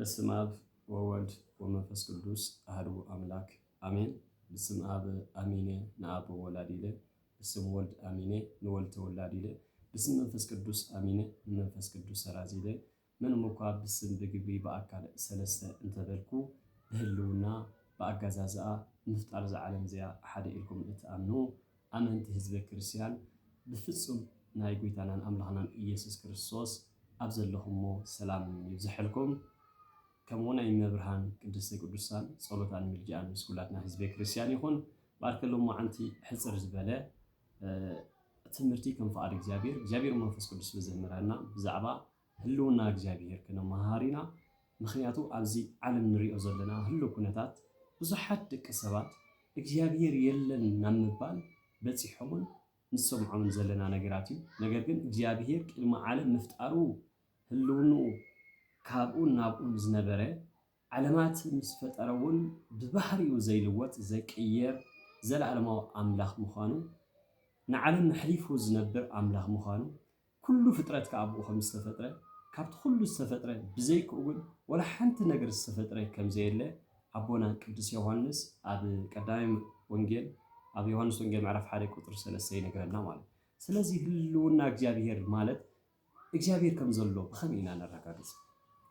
በስመ አብ ወወልድ ወመንፈስ ቅዱስ አሐዱ አምላክ አሜን። በስመ አብ አሚኔ ንአብ ወላዲለ በስመ ወልድ አሚኔ ንወልድ ተወላዲለ በስመ መንፈስ ቅዱስ አሚኔ መንፈስ ቅዱስ ሰራዚለ ምንም እኳ ብስም በግብሪ በአካል ሰለስተ እንተበልኩ በህልውና በአጋዛዝአ ምፍጣር ዘዓለም እዚኣ ሓደ ኢልኩም እትኣምኑ ኣመንቲ ህዝበ ክርስቲያን ብፍጹም ናይ ጎይታናን ኣምላኽናን ኢየሱስ ክርስቶስ ኣብ ዘለኹሞ ሰላም ይብዝሐልኩም። ከምኡ ናይ መብርሃን ቅድስቲ ቅዱሳን ጸሎታን ምልጃኣን ምስ ኩላትና ህዝበ ክርስቲያን ይኹን። ባርከሎም ማዓንቲ ሕፅር ዝበለ ትምህርቲ ከም ፈቃድ እግዚአብሔር መንፈስ ቅዱስ ብዘምህረና ብዛዕባ ህልውና እግዚአብሔር ክነመሃሪና። ምክንያቱ ኣብዚ ዓለም ንሪኦ ዘለና ህሉ ኩነታት ብዙሓት ደቂ ሰባት እግዚአብሔር የለን ናብ ምባል በፂሖምን ንሰምዖምን ዘለና ነገራት እዩ። ነገር ግን እግዚአብሔር ቅድሚ ዓለም ምፍጣሩ ህልውንኡ ካብኡን ናብኡን ዝነበረ ዓለማት ምስ ፈጠረውን ብባህሪኡ ዘይልወጥ ዘይቅየር ዘለዓለማዊ ኣምላኽ ምዃኑ ንዓለም መሕሊፉ ዝነብር ኣምላኽ ምዃኑ ኩሉ ፍጥረት ከኣብኡ ከም ዝተፈጥረ ካብቲ ኩሉ ዝተፈጥረ ብዘይክኡ ግን ወላ ሓንቲ ነገር ዝተፈጥረ ከም ዘየለ ኣቦና ቅዱስ ዮሃንስ ኣብ ቀዳማይ ወንጌል ኣብ ዮሃንስ ወንጌል ምዕራፍ 1 ቁጥር 3 ይነግረና ማለት። ስለዚ ህልውና እግዚአብሔር ማለት እግዚአብሔር ከም ዘሎ ብኸመይ ኢና ነረጋግፅ?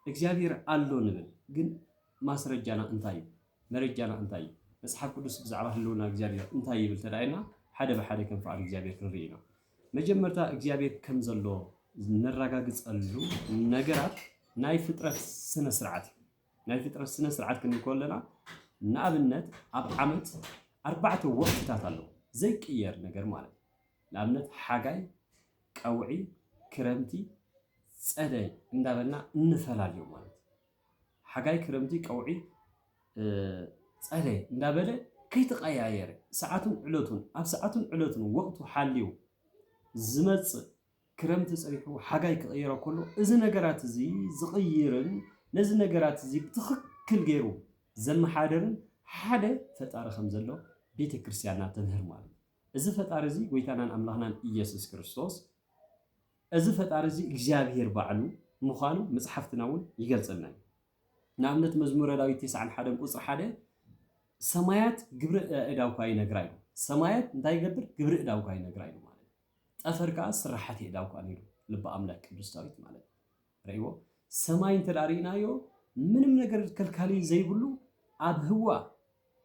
እግዚአብሔር ኣሎ ንብል ግን ማስረጃና እንታይ እዩ? መረጃና እንታይ እዩ? መጽሓፍ ቅዱስ ብዛዕባ ህልውና እግዚአብሔር እንታይ ይብል ተዳይና ሓደ ብሓደ ከም ፈቃድ እግዚአብሔር ክንርኢ ኢና። መጀመርታ እግዚአብሔር ከም ዘሎ ነረጋግፀሉ ነገራት ናይ ፍጥረት ስነ ስርዓት እዩ። ናይ ፍጥረት ስነ ስርዓት ክንብል ከለና ንኣብነት ኣብ ዓመት 4 ወቅትታት ኣለዉ ዘይቅየር ነገር ማለት እዩ። ንኣብነት ሓጋይ፣ ቀውዒ፣ ክረምቲ፣ ፀደይ እንዳበልና እንፈላለዩ ማለት እዩ። ሓጋይ፣ ክረምቲ፣ ቀውዒ፣ ፀደይ እንዳበለ ከይተቀያየረ ሰዓቱን ዕለቱን ኣብ ሰዓቱን ዕለቱን ወቅቱ ሓልዩ ዝመፅእ ክረምቲ ፀሪሑ ሓጋይ ክቅይሮ ከሎ እዚ ነገራት እዚ ዝቅይርን ነዚ ነገራት እዚ ብትክክል ገይሩ ዘመሓደርን ሓደ ፈጣሪ ከም ዘሎ ቤተክርስትያንና ተምህር ማለት እዩ። እዚ ፈጣሪ እዚ ጎይታናን ኣምላኽናን ኢየሱስ ክርስቶስ እዚ ፈጣሪ እዚ እግዚአብሔር ባዕሉ ምዃኑ መጽሓፍትና እውን ይገልጸልና እዩ። ንኣብነት መዝሙረ ዳዊት 91 ቁፅሪ 1 ሰማያት ግብሪ እዳውካ ይነግራ እዩ። ሰማያት እንታይ ይገብር? ግብሪ እዳውካ ይነግራ እዩ ማለት እዩ። ጠፈር ከዓ ስራሓት እዳውካ ነይሩ ልበ ኣምላክ ቅዱስ ዳዊት ማለት ርእይዎ። ሰማይ እንተዳሪእናዮ ምንም ነገር ከልካሊ ዘይብሉ ኣብ ህዋ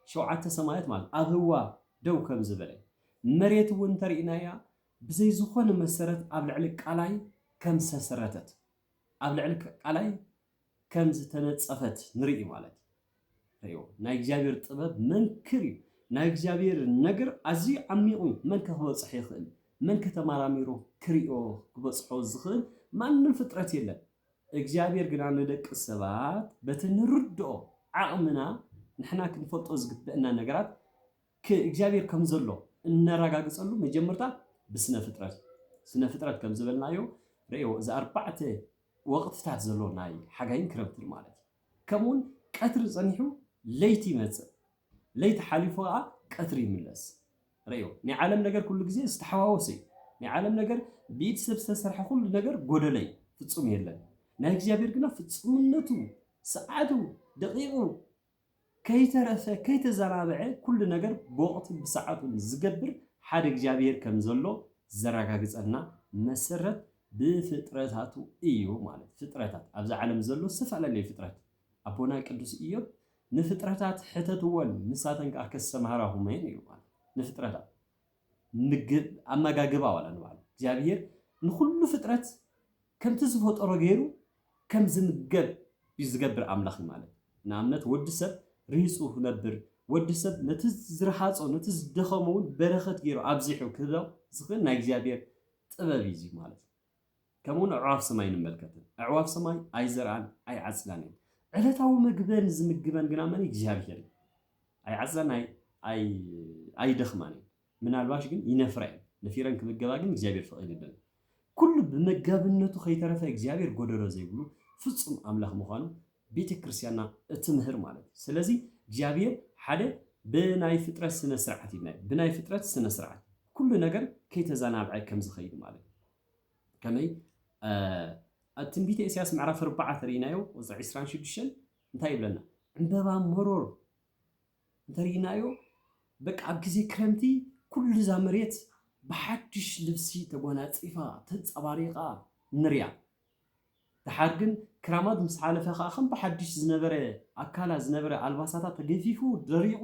7 ሰማያት ማለት ኣብ ህዋ ደው ከም ዝበለ መሬት እውን እንተሪእናያ ብዘይ ዝኾነ መሰረት ኣብ ልዕሊ ቃላይ ከም ዝተሰረተት ኣብ ልዕሊ ቃላይ ከም ዝተነፀፈት ንርኢ ማለት እዩ። ናይ እግዚአብሔር ጥበብ መንክር እዩ። ናይ እግዚአብሔር ነገር ኣዝዩ ዓሚቑ መን ክበፅሕ ይኽእል? መን ከተመራሚሩ ክሪኦ ክበፅሖ ዝኽእል ማንም ፍጥረት የለን። እግዚአብሔር ግና ንደቂ ሰባት በቲ ንርድኦ ዓቕምና ንሕና ክንፈልጦ ዝግብአና ነገራት እግዚአብሔር ከም ዘሎ እነረጋግፀሉ መጀመርታ ብስነ ፍጥረት ስነ ፍጥረት ከም ዝበልናዮ ርእዮ እዚ 4 ወቅትታት ዘሎ ናይ ሓጋይን ክረምትን ማለት እዩ። ከምኡውን ቀትሪ ፀኒሑ ለይቲ ይመፅእ፣ ለይቲ ሓሊፉ ከዓ ቀትሪ ይምለስ። ርእዮ ናይ ዓለም ነገር ኩሉ ግዜ ዝተሓዋወሰ እዩ። ናይ ዓለም ነገር ብኢድ ሰብ ዝተሰርሐ ኩሉ ነገር ጎደለይ ፍጹም የለን። ናይ እግዚአብሔር ግና ፍጹምነቱ ሰዓቱ ደቂቁ ከይተረፈ ከይተዘናብዐ ኩሉ ነገር ብወቅቱ ብሰዓቱ ዝገብር ሓደ እግዚአብሔር ከም ዘሎ ዘረጋግፀልና መሰረት ብፍጥረታቱ እዩ ማለት። ፍጥረታት ኣብዚ ዓለም ዘሎ ዝተፈላለዩ ፍጥረት ኣቦና ቅዱስ ኢዮብ ንፍጥረታት ሕተትዎን ንሳተን ከዓ ከሰማህራሁም እዩ ማለት። ንፍጥረታት ምግብ ኣመጋግባ ዋላ ንባል እግዚአብሔር ንኩሉ ፍጥረት ከምቲ ዝፈጠሮ ገይሩ ከም ዝምገብ ዝገብር ኣምላኽ ማለት። ንኣብነት ወዲ ሰብ ሪፁ ክነብር ወዲ ሰብ ነቲ ዝረሓፆ ነቲ ዝደኸመውን በረኸት ገይሩ ኣብዚሑ ክህቦ ዝኽእል ናይ እግዚአብሔር ጥበብ እዩ ማለት እዩ። ከምኡውን ኣዕዋፍ ሰማይ ንምልከት። ኣዕዋፍ ሰማይ ኣይዘርአን ኣይዓፅዳን እየን። ዕለታዊ ምግበን ዝምግበን ግና መን? እግዚአብሔር እዩ። ኣይዓፅዳን ኣይደኽማን እየን። ምናልባሽ ግን ይነፍራ እየን። ነፊረን ክምገባ ግን እግዚአብሔር ፈቒዱለን። ኩሉ ብመጋብነቱ ከይተረፈ እግዚአብሔር ጎደሎ ዘይብሉ ፍጹም ኣምላኽ ምዃኑ ቤተክርስትያንና እትምህር ማለት እዩ። ስለዚ እግዚአብሔር ሓደ ብናይ ፍጥረት ስነ ስርዓት ይብና ብናይ ፍጥረት ስነ ስርዓት ኩሉ ነገር ከይተዘናብዐ ከም ዝኸይድ ማለት እዩ። ከመይ ትንቢተ ኢሳያስ ምዕራፍ 4 ተሪናዮ ወፅዕ 26 እንታይ ይብለና ዕንበባ መሮር እንተሪናዮ በቃ ኣብ ግዜ ክረምቲ ኩሉ ዛ መሬት ብሓድሽ ልብሲ ተጎናፂፋ ተንፀባሪቓ ንሪያ ድሓር ግን ክራማት ምስ ሓለፈ ከዓ ከም ብሓድሽ ዝነበረ ኣካላ ዝነበረ ኣልባሳታ ተገፊፉ ደሪቑ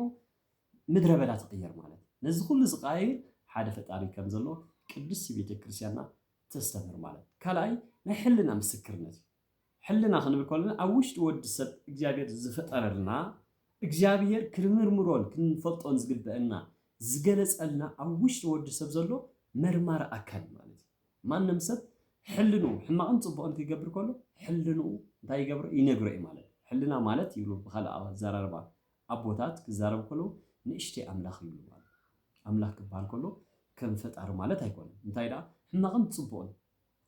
ምድረ በዳ ትቕየር ማለት ነዚ ኩሉ ዝቃየር ሓደ ፈጣሪ ከም ዘሎ ቅድስቲ ቤተክርስትያንና ተስተምር ማለት ካልኣይ ናይ ሕልና ምስክርነት ሕልና ክንብል ከለና ኣብ ውሽጢ ወዲ ሰብ እግዚኣብሔር ዝፈጠረልና እግዚኣብሔር ክንምርምሮን ክንፈልጦን ዝግበአና ዝገለፀልና ኣብ ውሽጢ ወዲ ሰብ ዘሎ መርማሪ ኣካል ማለት እዩ ማንም ሰብ ሕልኑ ሕማቕን ፅቡቕን ክገብር ከሎ ሕልኑ እንታይ ይገብሮ ይነግሮ እዩ ማለት ሕልና ማለት ይብሉ ብካልእ ኣዘራርባ ኣቦታት ክዛረቡ ከለዉ ንእሽተይ ኣምላኽ ይብሉ ማለት ኣምላኽ ክበሃል ከሎ ከም ፈጣሪ ማለት ኣይኮነን እንታይ ደኣ ሕማቕን ፅቡቕን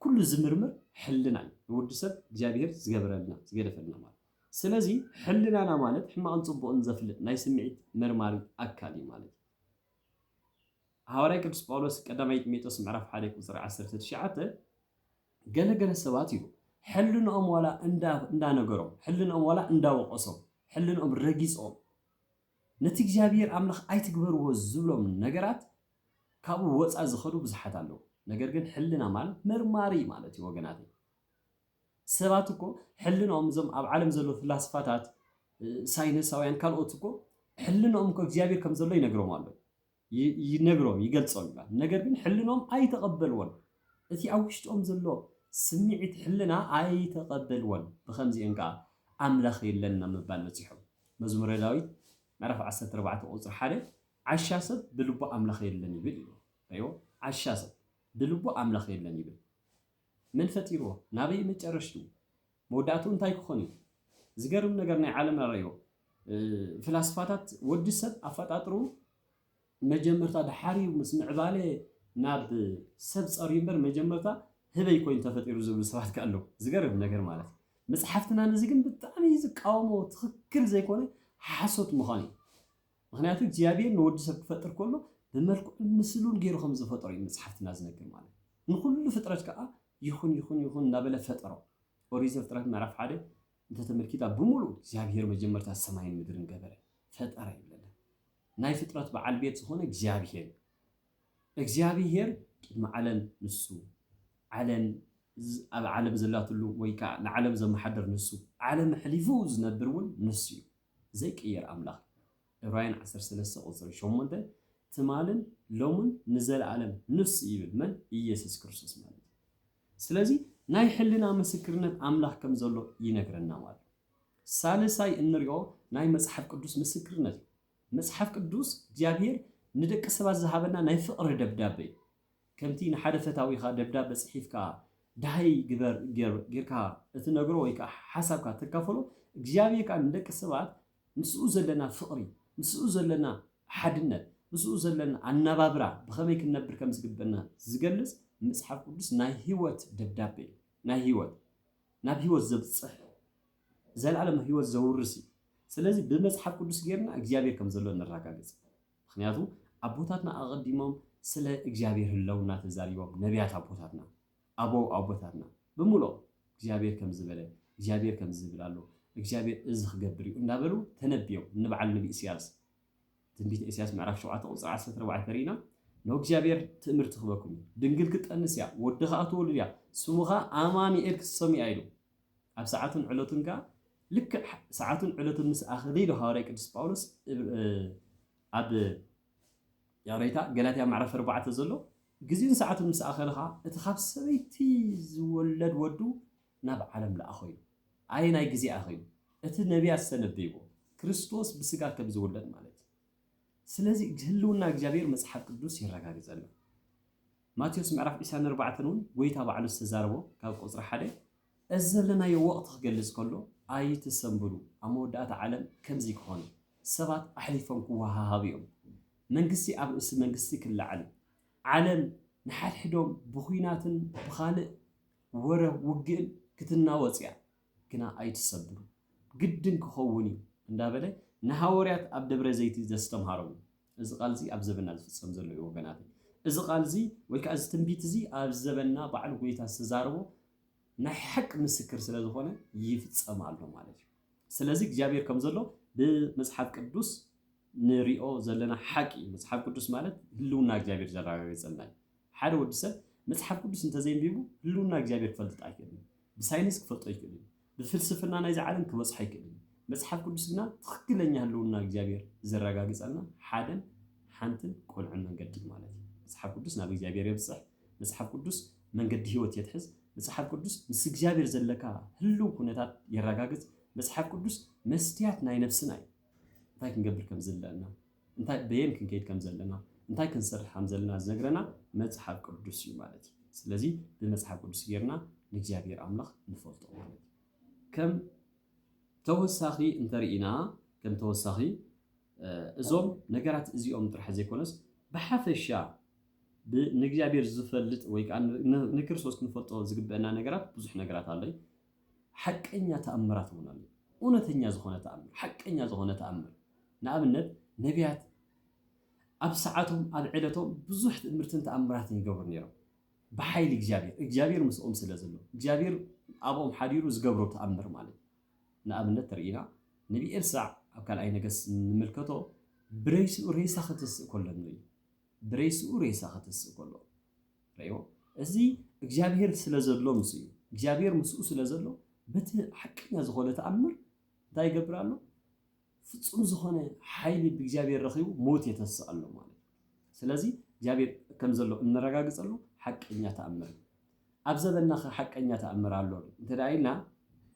ኩሉ ዝምርምር ሕልና እዩ ንወዲ ሰብ እግዚኣብሔር ዝገበረልና ዝገደፈልና ማለት ስለዚ ሕልናና ማለት ሕማቕን ፅቡቕን ዘፍልጥ ናይ ስምዒት መርማሪ ኣካል እዩ ማለት ሃዋርያ ቅዱስ ጳውሎስ ቀዳማይ ጢሞቴዎስ ምዕራፍ 1 ቁፅሪ 19 ገለገለ ሰባት እዩ ሕልንኦም ዋላ እንዳነገሮም ሕልንኦም ዋላ እንዳወቀሶም ሕልንኦም ረጊፆም ነቲ እግዚኣብሔር ኣምላኽ ኣይትግበርዎ ዝብሎም ነገራት ካብኡ ወፃ ዝኸዱ ብዙሓት ኣለዉ ነገር ግን ሕልና ማለት መርማሪ ማለት እዩ ወገናት ሰባት እኮ ሕልንኦም እዞም ኣብ ዓለም ዘሎ ፍላስፋታት ሳይንሳውያን ካልኦት እኮ ሕልንኦም እኮ እግዚኣብሔር ከም ዘሎ ይነግሮም ኣሎ ይነግሮም ይገልጾም ይባል ነገር ግን ሕልንኦም ኣይተቐበልዎን እቲ ኣብ ውሽጦም ዘሎ ስምዒት ሕልና ኣይተቐበልዎን ብከምዚአን ከዓ ኣምላኽ የለና ምባል በፂሖም መዝሙረ ዳዊት ምዕራፍ 14 ቁፅሪ 1 ዓሻ ሰብ ብልቡ ኣምላኽ የለን ይብል እዩ አይዎ ዓሻ ሰብ ብልቡ ኣምላኽ የለን ይብል ምን ፈጢርዎ ናበይ መጨረሽቱ መወዳእቱ እንታይ ክኾን እዩ ዝገርም ነገር ናይ ዓለም ንሪኦ ፍላስፋታት ወዲ ሰብ ኣፈጣጥሩ መጀመርታ ድሓርዩ ምስ ምዕባለ ናብ ሰብ ፀርዩ እምበር መጀመርታ ህበይ ኮይኑ ተፈጢሩ ዝብሉ ሰባት ከኣለው ዝገርም ነገር ማለት መፅሓፍትና ነዚ ግን ብጣዕሚ ዝቃወሞ ትክክል ዘይኮነ ሓሶት ምዃኑ እዩ ምክንያቱ እግዚኣብሔር ንወዲ ሰብ ክፈጥር ከሎ ብመልክዑ ምስሉን ገይሩ ከም ዝፈጠሮ እዩ መፅሓፍትና ዝነግር ማለት ንኩሉ ፍጥረት ከዓ ይኹን ይኹን ይኹን እናበለ ፈጠሮ ኦሪት ዘፍጥረት ምዕራፍ 1 እንተተመልኪታ ብምሉእ እግዚኣብሔር መጀመርታ ሰማይን ምድርን ገበረ ፈጠረ ይብለና ናይ ፍጥረት በዓል ቤት ዝኾነ እግዚኣብሔር ቅድሚ ዓለም ንሱ ዓለም ኣብ ዓለም ዘላትሉ ወይ ከዓ ንዓለም ዘመሓደር ንሱ ዓለም ሕሊፉ ዝነብር እውን ንሱ እዩ ዘይቅየር ኣምላኽ ዕብራውያን 13 ቁፅሪ 8 ትማልን ሎምን ንዘለዓለም ንሱ ይብል መን ኢየሱስ ክርስቶስ ማለት እዩ ስለዚ ናይ ሕልና ምስክርነት ኣምላኽ ከም ዘሎ ይነግረና ማለት ሳልሳይ እንሪኦ ናይ መፅሓፍ ቅዱስ ምስክርነት እዩ መፅሓፍ ቅዱስ እግዚኣብሔር ንደቂ ሰባት ዝሃበና ናይ ፍቕሪ ደብዳቤ ከምቲ ንሓደ ፈታዊኻ ደብዳቤ ፅሒፍካ ዳሃይ ግበር ጌርካ እትነግሮ ወይ ከዓ ሓሳብካ ተካፈሎ እግዚኣብሔር ከዓ ንደቂ ሰባት ምስኡ ዘለና ፍቕሪ ምስኡ ዘለና ሓድነት ምስኡ ዘለና ኣነባብራ ብኸመይ ክንነብር ከም ዝግበአና ዝገልፅ መፅሓፍ ቅዱስ ናይ ህይወት ደብዳቤ ናይ ህይወት ናብ ህይወት ዘብፅሕ ዘለዓለም ህይወት ዘውርስ እዩ ስለዚ ብመፅሓፍ ቅዱስ ጌርና እግዚኣብሔር ከም ዘሎ ንረጋገፅ ምክንያቱ ኣቦታትና ኣቐዲሞም ስለ እግዚኣብሔር ህለውና ተዛሪቦም ነቢያት ኣቦታትና ኣቦታትና ብምልኦም እግዚኣብሔር ከም ዝበለ እግዚኣብሔር ከም ዝብል ኣሎ እግዚኣብሔር እዚ ክገብር እዩ እንዳበሉ ተነቢዮም ንበዓል ነቢ ኢሳያስ ትንቢተ ኢሳያስ ምዕራፍ 7 ቁፅሪ 14 ተሪእና ነው እግዚኣብሔር ትእምርቲ ክበኩም ድንግል ክጠንስ እያ ወዲ ከዓ ትወልድ እያ ስሙኻ ኣማኒኤል ክሰም እያ ኢሉ ኣብ ሰዓቱን ዕለቱን ከዓ ልክዕ ሰዓቱን ዕለቱን ምስ ኣኸለ ኢሉ ሃዋርያ ቅዱስ ጳውሎስ ኣብ ያሬታ ገላትያ ምዕራፍ 4 ዘሎ ግዜን ሰዓቱን ምስ ኣኸለኻ እቲ ካብ ሰበይቲ ዝወለድ ወዱ ናብ ዓለም ለኣኸ እዩ ኣይ ናይ ግዜ ኣኸ እዩ እቲ ነቢያት ዝተነበይዎ ክርስቶስ ብስጋ ከም ዝውለድ ማለት እዩ ስለዚ ህልውና እግዚኣብሔር መፅሓፍ ቅዱስ ይረጋግፀልና ማቴዎስ ምዕራፍ 24 እውን ጎይታ ባዕሉ ዝተዛረቦ ካብ ቁፅሪ 1 እዚ ዘለናዮ ወቕቲ ክገልፅ ከሎ ኣይትሰንብሉ ኣብ መወዳእታ ዓለም ከምዚ ክኾን ሰባት ኣሕሊፎም ክወሃሃቡ እዮም መንግስቲ ኣብ ርእሲ መንግስቲ ክለዓል ዓለም ንሓድሕዶም ብኩናትን ብካልእ ወረ ውግእን ክትናወፅ እያ ግና ኣይትሰብሩ ግድን ክኸውን እዩ እንዳበለ ንሃዋርያት ኣብ ደብረ ዘይቲ ዘስተምሃሮም እዚ ቃል እዚ ኣብ ዘበና ዝፍፀም ዘሎ እዩ ወገናት እዚ ቃል እዚ ወይ ከዓ እዚ ትንቢት እዚ ኣብ ዘበና በዓል ጎይታ ዝተዛረቦ ናይ ሓቂ ምስክር ስለ ዝኾነ ይፍጸማሉ ማለት እዩ። ስለዚ እግዚአብሔር ከም ዘሎ ብመጽሓፍ ቅዱስ ንሪኦ ዘለና ሓቂ መጽሓፍ ቅዱስ ማለት ህልውና እግዚአብሔር ዘረጋግፀልና እዩ። ሓደ ወዲ ሰብ መጽሓፍ ቅዱስ እንተዘይንቢቡ ህልውና እግዚአብሔር ክፈልጥ ኣይክእልን። ብሳይንስ ክፈልጦ ይክእል እዩ። ብፍልስፍና ናይዚ ዓለም ክበፅሖ ኣይክእልን። መጽሓፍ ቅዱስ ግና ትክክለኛ ህልውና እግዚአብሔር ዘረጋግፀልና ሓደን ሓንትን ቆልዑን መንገዲ ማለት እዩ። መጽሓፍ ቅዱስ ናብ እግዚአብሔር የብፅሕ። መጽሓፍ ቅዱስ መንገዲ ህይወት የትሕዝ። መጽሓፍ ቅዱስ ምስ እግዚአብሔር ዘለካ ህልው ኩነታት የረጋግፅ። መጽሓፍ ቅዱስ መስትያት ናይ ነፍስና እዩ። እንታይ ክንገብር ከም ዘለና እንታይ በየን ክንከይድ ከም ዘለና እንታይ ክንሰርሕ ከም ዘለና ዝነግረና መጽሓፍ ቅዱስ እዩ ማለት እዩ። ስለዚ ብመጽሓፍ ቅዱስ ጌርና ንእግዚአብሔር ኣምላኽ ንፈልጦ ማለት እዩ። ከም ተወሳኺ እንተሪኢና ከም ተወሳኺ እዞም ነገራት እዚኦም ጥራሕ ዘይኮነስ ብሓፈሻ ንእግዚአብሔር ዝፈልጥ ወይ ከዓ ንክርስቶስ ክንፈልጦ ዝግበአና ነገራት ብዙሕ ነገራት ኣሎ። ሓቀኛ ተኣምራት እውን ኣሎ። እውነተኛ ዝኾነ ተኣምር ሓቀኛ ዝኾነ ተኣምር ንኣብነት ነቢያት ኣብ ሰዓቶም ኣብ ዕለቶም ብዙሕ ትእምርትን ተኣምራትን ይገብሩ ነይሮም ብሓይሊ እግዚአብሔር ምስኦም ስለ ዘሎ እግዚአብሔር ኣብኦም ሓዲሩ ዝገብሮ ተኣምር ማለት እዩ። ንኣብነት ተርኢና ነቢ ኤልሳዕ ኣብ ካልኣይ ነገሥት ንምልከቶ ብረይስኡ ሬሳ ክትስእ ከሎ እዩ። ብረይስኡ ሬሳ ክትስእ ከሎ ሪኦ እዚ እግዚአብሔር ስለ ዘሎ ምስ እዩ። እግዚአብሔር ምስኡ ስለ ዘሎ በቲ ሓቀኛ ዝኾነ ተኣምር እንታይ ይገብር ኣሎ? ፍጹም ዝኾነ ሓይሊ ብእግዚአብሔር ረኺቡ ሞት የተስእ ኣሎ ማለት እዩ። ስለዚ እግዚአብሔር ከም ዘሎ እንረጋግፀሉ ሓቀኛ ተኣምር ኣብ ዘበና ሓቀኛ ተኣምር ኣሎ እንተዳ ኢልና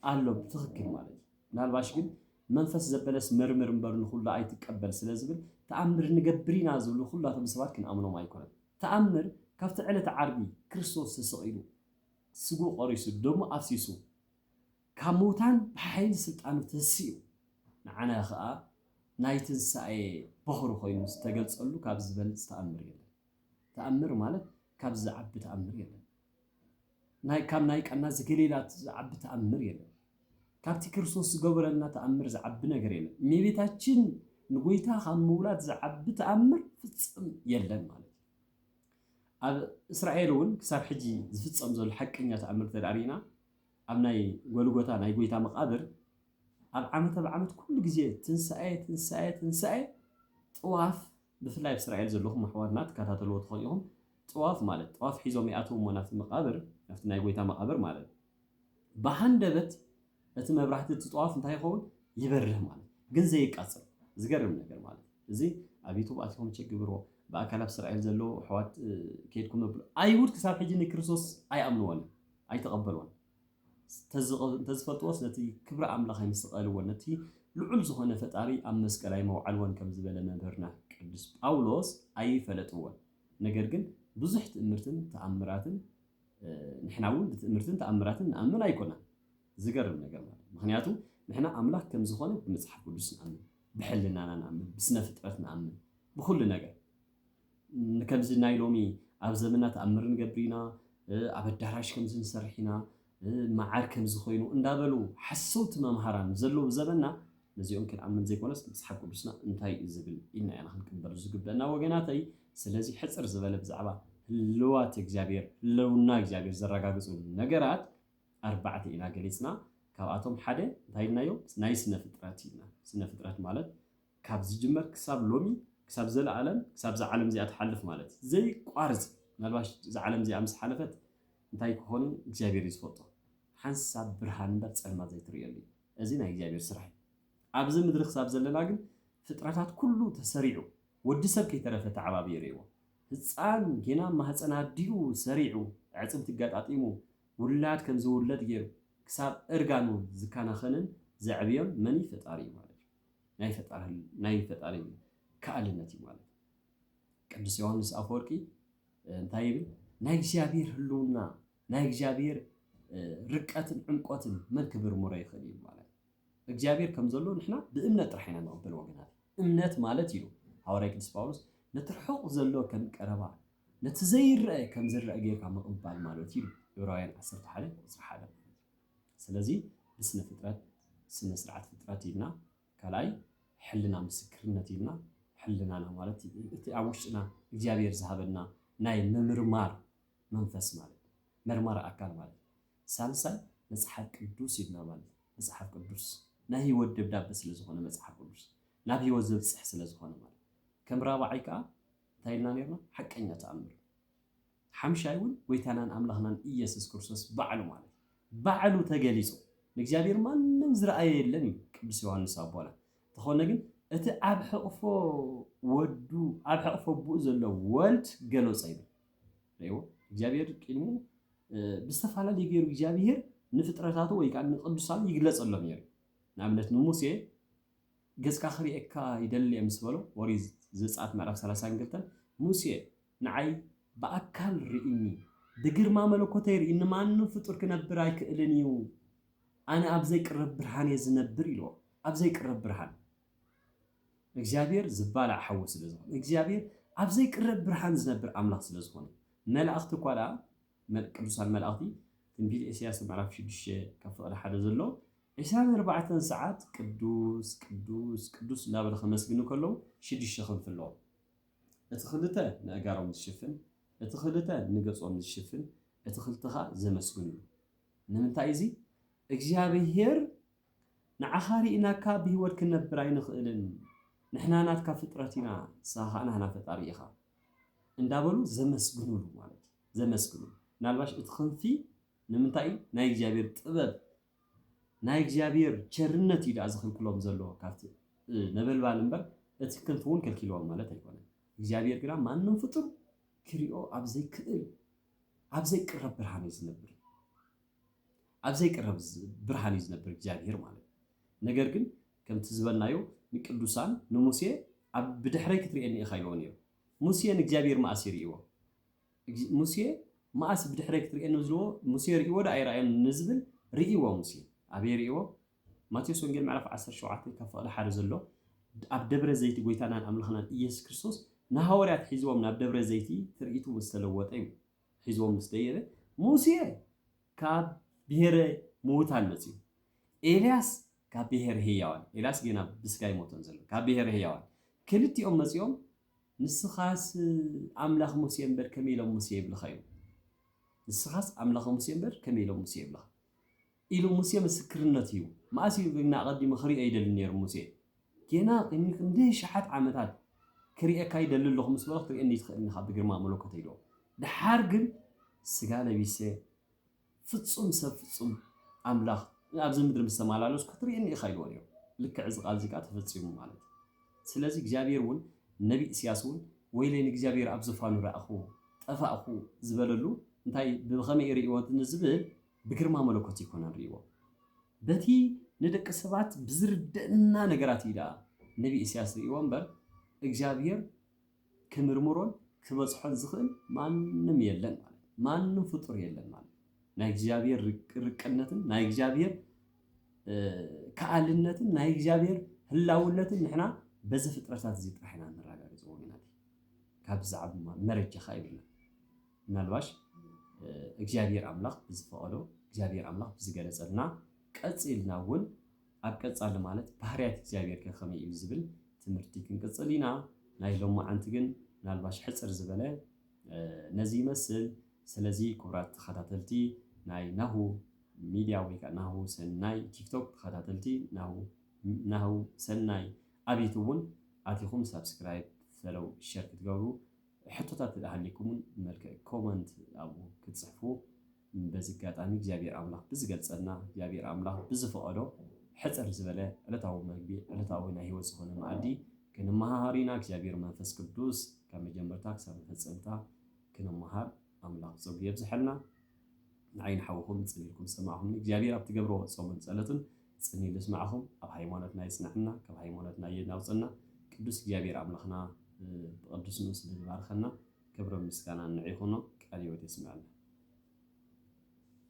ኣሎ ብትኽክል ማለት እዩ። ምናልባሽ ግን መንፈስ ዘበለስ መርምር እምበር ንኹሉ ኣይትቀበል ስለ ዝብል ተኣምር ንገብር ኢና ዝብሉ ኩላቶም ሰባት ክንኣምኖም ኣይኮነን። ተኣምር ካብቲ ዕለተ ዓርቢ ክርስቶስ ተሰቒሉ ስጉእ ቆሪሱ ደሙ ኣፍሲሱ ካብ ሙታን ብሓይሊ ስልጣኑ ተሲኡ ንዓና ከዓ ናይ ትንሳኤ በኽሪ ኮይኑ ዝተገልጸሉ ካብ ዝበልፅ ተኣምር የለን። ተኣምር ማለት ካብ ዝዓቢ ተኣምር የለን። ካብ ናይ ቃና ዘገሊላ ዝዓቢ ተኣምር የለን። ካብቲ ክርስቶስ ዝገበረልና ተኣምር ዝዓቢ ነገር የለን። እመቤታችን ንጎይታ ካብ ምውላድ ዝዓቢ ተኣምር ፍጽም የለን ማለት እዩ። ኣብ እስራኤል እውን ክሳብ ሕጂ ዝፍጸም ዘሎ ሓቀኛ ተኣምር ተዳሪና ኣብ ናይ ጎልጎታ ናይ ጎይታ መቃብር ኣብ ዓመት ብዓመት ኩሉ ግዜ ትንሳኤ ጥዋፍ ብፍላይ ኣብ እስራኤል ዘለኹም ኣሕዋትና ትከታተልዎ ትኾኑ ኢኹም። ጥዋፍ ማለት ጥዋፍ ሒዞም ይኣትዉ ናብቲ መቃብር ናብቲ ናይ ጎይታ መቃብር ማለት ብሃንደበት እቲ መብራህቲ እቲ ጥዋፍ እንታይ ይኸውን ይበርህ ማለት ግን ዘይቃፅል ዝገርም ነገር ማለት እዚ ኣብ ዩቱብ ኣትኹም ቸግብሮ ብኣካል ኣብ እስራኤል ዘለዎ ኣሕዋት ከይድኩም ነብሉ ኣይሁድ ክሳብ ሕጂ ንክርስቶስ ኣይኣምንዎን ኣይተቐበልዎን እንተዝፈልጥዎስ ነቲ ክብሪ ኣምላኽ ኣይምስቐልዎን ነቲ ልዑል ዝኾነ ፈጣሪ ኣብ መስቀል ኣይመውዓልዎን ከም ዝበለ መምህርና ቅዱስ ጳውሎስ ኣይፈለጥዎን። ነገር ግን ብዙሕ ትእምርትን ተኣምራትን ንሕና እውን ብትእምርትን ተኣምራትን ንኣምን ኣይኮናን። ዝገርም ነገር ማለት ምክንያቱ ንሕና ኣምላኽ ከም ዝኾነ ብመጽሓፍ ቅዱስ ንኣምን፣ ብሕልናና ንኣምን፣ ብስነ ፍጥረት ንኣምን፣ ብኩሉ ነገር ከምዚ ናይ ሎሚ ኣብ ዘመና ተኣምር ንገብር ኢና ኣብ ኣዳራሽ ከምዚ ንሰርሕ ኢና መዓር ከምዚ ኮይኑ እንዳበሉ ሓሰውቲ መምሃራን ዘለዉ ዘመንና ነዚኦም ክንኣምን ዘይኮነስ መጽሓፍ ቅዱስና እንታይ እዩ ዝብል ኢልና ኢና ክንቅበሉ ዝግበአና ወገናተይ። ስለዚ ሕፅር ዝበለ ብዛዕባ ህልዋት እግዚአብሔር ህልውና እግዚአብሔር ዘረጋግፁ ነገራት ኣርባዕተ ኢና ገሊፅና። ካብኣቶም ሓደ እንታይ ኢልናዮ ናይ ስነ ፍጥረት ኢልና። ስነ ፍጥረት ማለት ካብ ዝጅመር ክሳብ ሎሚ ክሳብ ዘለዓለም ክሳብ ዝዓለም እዚኣ ትሓልፍ ማለት ዘይቋርፅ ምናልባሽ ዝዓለም እዚኣ ምስ ሓለፈት እንታይ ክኾኑ እግዚአብሔር እዩ ዝፈልጦ። ሓንሳብ ብርሃን እምበር ፀልማት ዘይትርእየሉ እዩ። እዚ ናይ እግዚአብሔር ስራሕ እዩ። ኣብዚ ምድሪ ክሳብ ዘለና ግን ፍጥረታት ኩሉ ተሰሪዑ ወዲ ሰብ ከይተረፈ ተዓባቢ ይርእዎ። ህፃን ጌና ማህፀን ኣዲኡ ሰሪዑ ዕፅምቲ ጋጣጢሙ ውላድ ከም ዝውለድ ገይሩ ክሳብ እርጋኑ ዝከናኸንን ዘዕብዮን መን ፈጣሪ እዩ ማለት እዩ። ናይ ፈጣሪ ከኣልነት እዩ ማለት እዩ። ቅዱስ ዮሃንስ ኣፈወርቂ እንታይ ይብል? ናይ እግዚአብሔር ህልውና ናይ እግዚአብሔር ርቀትን ዕምቆትን መን ክምርምሮ ይኽእል እዩ ማለት እዩ። እግዚአብሔር ከም ዘሎ ንሕና ብእምነት ጥራሕ ኢና ንቕበል ወገናት። እምነት ማለት ኢሉ ሐዋርያ ቅዱስ ጳውሎስ ነቲ ርሑቕ ዘሎ ከም ቀረባ ነቲ ዘይርአ ከም ዝርአ ጌርካ ምቕባል ማለት እዩ ዕብራውያን 11:1። ስለዚ ብስነ ፍጥረት ስነ ስርዓት ፍጥረት ኢልና ካልኣይ ሕልና ምስክርነት ኢልና ሕልናና ማለት እቲ ኣብ ውሽጥና እግዚአብሔር ዝሃበና ናይ ምምርማር መንፈስ ማለት መርማር ኣካል ማለት ሳልሳይ መጽሓፍ ቅዱስ ይብና ማለት መጽሓፍ ቅዱስ ናይ ህይወት ደብዳቤ ስለ ዝኾነ መጽሓፍ ቅዱስ ናብ ህይወት ዘብጽሕ ስለ ዝኾነ ማለት ከም ራብዓይ ከዓ እንታይ ኢልና ነርና ሓቀኛ ተኣምር ሓምሻይ እውን ጎይታናን ኣምላኽናን ኢየሱስ ክርስቶስ ባዕሉ ማለት ባዕሉ ተገሊጹ ንእግዚአብሔር ማንም ዝረኣየ የለን እዩ ቅዱስ ዮሐንስ ኣቦና ተኾነ ግን እቲ ኣብ ሕቕፎ ወዱ ኣብ ሕቕፎ ቡኡ ዘሎ ወልድ ገለጸ ይብል ረይዎ እግዚአብሔር ቅድሙ ብዝተፈላለየ ገይሩ እግዚአብሔር ንፍጥረታቱ ወይ ከዓ ንቅዱሳን ይግለጸሎም ነይሩ ንኣብነት ንሙሴ ገጽካ ክሪኤካ ይደሊ እየ ምስ በሎ ወሪት ዘጸአት ምዕራፍ 32 ሙሴ ንዓይ ብኣካል ርኢኒ ብግርማ መለኮተይ ርኢኒ ማንም ፍጡር ክነብር ኣይክእልን እዩ ኣነ ኣብ ዘይቅረብ ብርሃን እየ ዝነብር ኢልዎ ኣብ ዘይቅረብ ብርሃን እግዚአብሔር ዝባላዕ ሓዊ ስለ ዝኾነ እግዚአብሔር ኣብ ዘይቅረብ ብርሃን ዝነብር ኣምላኽ ስለ ዝኾነ መላእኽቲ ኳላ ቅዱሳን መላእኽቲ ትንቢት ኢሳይያስ ምዕራፍ 6 ካብ ፍቕዲ 1 ዘሎ 24 ሰዓት ቅዱስ ቅዱስ ቅዱስ እናበለ ከመስግኑ ከለዉ 6 ክንፊ ኣለዎ እቲ ክልተ ንኣጋሮም ዝሽፍን እቲ ክልተ ንገጾም ዝሽፍን እቲ ክልተ ኸ ዘመስግኑ ንምንታይ እዚ እግዚአብሔር ንዓኻ ሪኢናካ ብሂወት ክንነብር ኣይንኽእልን ንሕና ናትካ ፍጥረት ኢና ንስኻ ናትና ፈጣሪ ኢኻ እንዳበሉ ዘመስግኑሉ ማለት ዘመስግኑ ናልባሽ እቲ ክንፊ ንምንታይ ናይ እግዚአብሔር ጥበብ ናይ እግዚአብሔር ቸርነት ኢዳ ዝኽልክሎም ዘሎ ካብቲ ነበልባል እምበር እቲ ክንፊ እውን ከልኪልዎም ማለት ኣይኮነን እግዚአብሔር ግና ማንም ፍጡር ክሪኦ ኣብ ዘይክእል ኣብ ዘይቅረብ ብርሃን እዩ ዝነብር ኣብ ዘይቅረብ ብርሃን እዩ ዝነብር እግዚአብሔር ማለት ነገር ግን ከምቲ ዝበልናዮ ንቅዱሳን ንሙሴ ኣብ ብድሕረይ ክትሪኤኒ ኢኻ ኢልዎ ነይሩ ሙሴ ንእግዚአብሔር መኣስ ይርኢዎ ሙሴ መኣስ ብድሕረይ ክትሪኤኒ ዝብልዎ ሙሴ ርኢዎ ዶ ኣይረኣዮን ንዝብል ርኢዎ ሙሴ ኣበይ ርኢዎ ማቴዎስ ወንጌል ምዕራፍ 17 ካብ ፍቕዲ 1 ዘሎ ኣብ ደብረ ዘይቲ ጎይታናን ኣምላኽናን ኢየሱስ ክርስቶስ ንሃዋርያት ሒዝዎም ናብ ደብረ ዘይቲ ትርኢቱ ምስ ተለወጠ እዩ ሒዝዎም ምስ ደየበ ሙሴ ካብ ብሔረ ምዉታን መፅዩ ኤልያስ ካብ ብሔረ ህያዋን ኤልያስ ገና ብስጋ ይሞተን ዘሎ ካብ ብሔረ ህያዋን ክልቲኦም መፅኦም ንስኻስ ኣምላኽ ሙሴ እምበር ከመይ ኢሎም ሙሴ ይብልኻ እዩ ንስኻስ ኣምላኽ ሙሴ እምበር ከመይ ኢሎም ሙሴ ይብልኻ ኢሉ ሙሴ ምስክርነት እዩ ማእስ እዩ ግና ቀዲሙ ክሪኦ ይደሊ ነይሩ ሙሴ ገና ክንደይ ሸሓት ዓመታት ክሪኤካ ይደሊ ኣለኹ ምስ በሎ ክትሪኤኒ ትኽእልኒ ኢኻ ብግርማ መለኮት ኢልዎ ድሓር ግን ስጋ ለቢሰ ፍጹም ሰብ ፍጹም ኣምላኽ ኣብዚ ምድሪ ምስ ተመላለስኩ ክትሪኤኒ ኢኻ ኢልዎ ነይሩ ልክዕ እዚ ቃል እዚ ከዓ ተፈፂሙ ማለት ስለዚ እግዚአብሔር እውን ነቢ ኢሳያስ እውን ወይለይ ንእግዚአብሔር ኣብ ዝፋኑ ረኣኹ ጠፋእኹ ዝበለሉ እንታይ ብኸመይ ርኢዎ ንዝብል ብግርማ መለኮት ይኮነ ርኢዎ በቲ ንደቂ ሰባት ብዝርደአና ነገራት ኢዳ ነቢ ኢሳያስ ርኢዎ እምበር እግዚአብሔር ክምርምሮን ክበፅሖን ዝኽእል ማንም የለን ማለት ማንም ፍጡር የለን ማለት ናይ እግዚአብሔር ርቅነትን ናይ እግዚአብሔር ከኣልነትን ናይ እግዚአብሔር ህላውነትን ንሕና በዚ ፍጥረታት እዚ ጥራሕ ኢና ንረጋገፅዎ ኢና ካብ ብዛዕባ መረጃ ኸ ይብልና ምናልባሽ እግዚአብሔር ኣምላኽ ብዝፈቐዶ እግዚአብሔር ኣምላኽ ብዝገለፀልና ቀፂልና እውን ኣብ ቀፃሊ ማለት ባህርያት እግዚአብሔር ከመይ እዩ ዝብል ትምህርቲ ክንቅፅል ኢና ናይ ሎማዓንቲ ግን ምናልባሽ ሕፅር ዝበለ ነዚ ይመስል ስለዚ ክቡራት ተኸታተልቲ ናይ ናሁ ሚድያ ወይ ከዓ ናሁ ሰናይ ቲክቶክ ተኸታተልቲ ናሁ ሰናይ ኣብ ዩቱብ እውን ኣቲኹም ሰብስክራይብ ፈለው ሸር ክትገብሩ ሕቶታት ተዳሃሊኩምን መልክዕ ኮመንት ኣብኡ ክትፅሕፉ በዚ ኣጋጣሚ እግዚአብሔር ኣምላኽ ብዝገልፀልና እግዚአብሔር ኣምላኽ ብዝፈቐዶ ሕፅር ዝበለ ዕለታዊ መግቢ ዕለታዊ ናይ ሂወት ዝኾነ መኣዲ ክንመሃር ኢና እግዚአብሔር መንፈስ ቅዱስ ካብ መጀመርታ ክሳብ መፈፀምታ ክንመሃር ኣምላኽ ፀጉ የብዝሐልና ንዓይን ሓዊኹም ፅኒልኩም ሰማዕኹም እግዚአብሔር ኣብ ትገብርዎ ፆምን ፀሎትን ፅኒሉ ስማዕኹም ኣብ ሃይማኖትና ይፅናዕና ካብ ሃይማኖትና የናውፅና ቅዱስ እግዚአብሔር ኣምላኽና ብቅዱስ ምስ ዝባርኸና ክብሪ ምስጋና ንዒኹኖ ቃል ህይወት ይስምዐልና